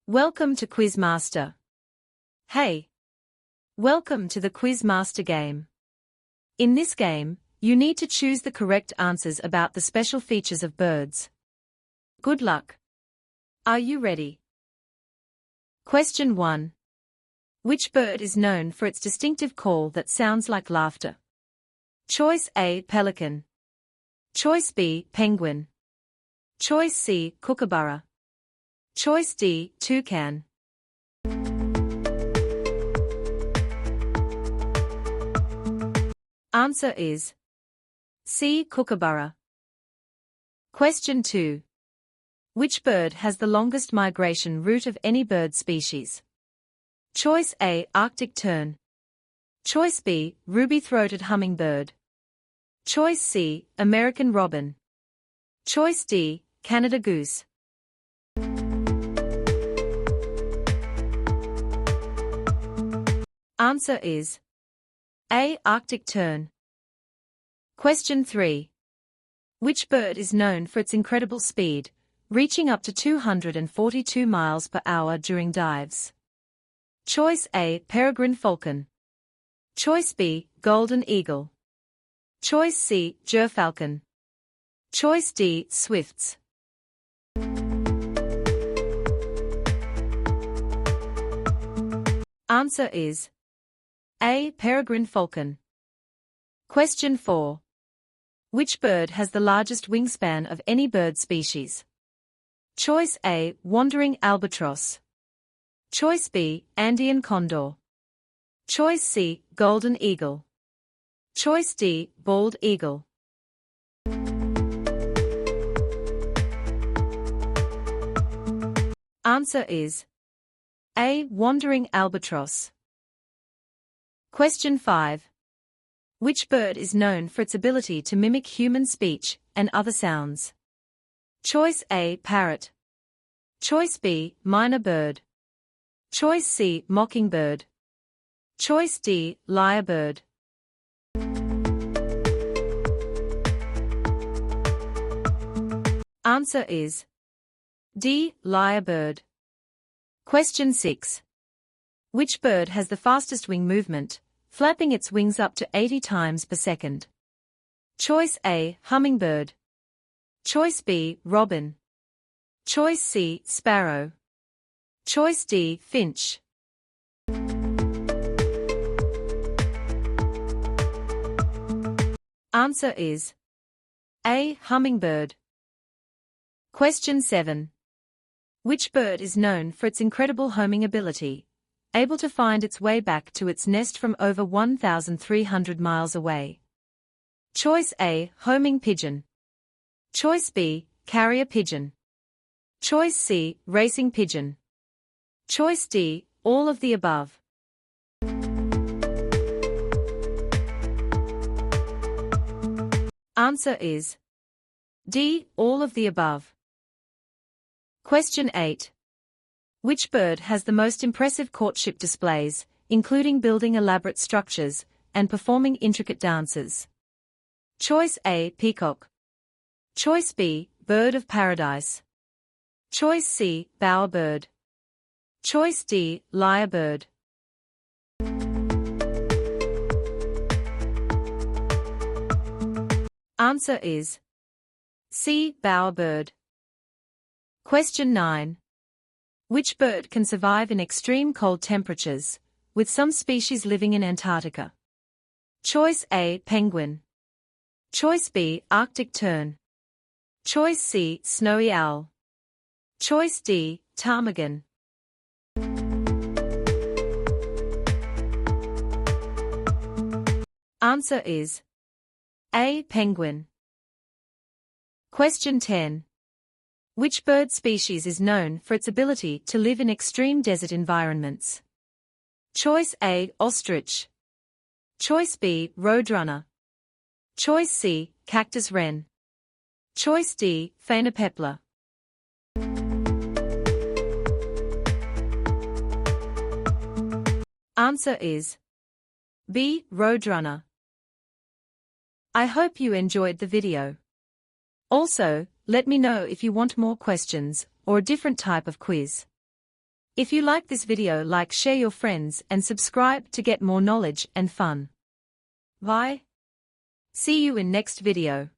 Welcome to Quizmaster. Hey! Welcome to the Quizmaster game. In this game, you need to choose the correct answers about the special features of birds. Good luck. Are you ready? Question 1. Which bird is known for its distinctive call that sounds like laughter? Choice A. Pelican. Choice B. Penguin. Choice C. Kookaburra. Choice D. Toucan. Answer is C. Kookaburra. Question 2. Which bird has the longest migration route of any bird species? Choice A. Arctic tern. Choice B. Ruby-throated hummingbird. Choice C. American robin. Choice D. Canada goose. Answer is A. Arctic tern. Question 3. Which bird is known for its incredible speed, reaching up to 242 miles per hour during dives? Choice A. Peregrine falcon. Choice B. Golden eagle. Choice C. Gerfalcon. Choice D. Swifts. Answer is A. Peregrine falcon. Question 4. Which bird has the largest wingspan of any bird species? Choice A. Wandering albatross. Choice B. Andean condor. Choice C. Golden eagle. Choice D. Bald eagle. Answer is A. Wandering albatross. Question 5. Which bird is known for its ability to mimic human speech and other sounds? Choice A. Parrot. Choice B. Myna bird. Choice C. Mockingbird. Choice D. Lyrebird. Answer is D. Lyrebird. Question 6. Which bird has the fastest wing movement, flapping its wings up to 80 times per second? Choice A. Hummingbird. Choice B. Robin. Choice C. Sparrow. Choice D. Finch. Answer is A. Hummingbird. Question 7. Which bird is known for its incredible homing ability, able to find its way back to its nest from over 1,300 miles away? Choice A. Homing pigeon. Choice B. Carrier pigeon. Choice C. Racing pigeon. Choice D. All of the above. Answer is D. All of the above. Question 8. Which bird has the most impressive courtship displays, including building elaborate structures and performing intricate dances? Choice A. Peacock. Choice B. Bird of paradise. Choice C. Bowerbird. Choice D. Lyrebird. Answer is C. Bowerbird. Question 9. Which bird can survive in extreme cold temperatures, with some species living in Antarctica? Choice A. Penguin. Choice B. Arctic tern. Choice C. Snowy owl. Choice D. Ptarmigan. Answer is A. Penguin. Question 10. Which bird species is known for its ability to live in extreme desert environments? Choice A. Ostrich. Choice B. Roadrunner. Choice C. Cactus wren. Choice D. Phainopepla. Answer is B. Roadrunner. I hope you enjoyed the video. Also, let me know if you want more questions or a different type of quiz. If you like this video, like, share your friends and subscribe to get more knowledge and fun. Bye. See you in next video.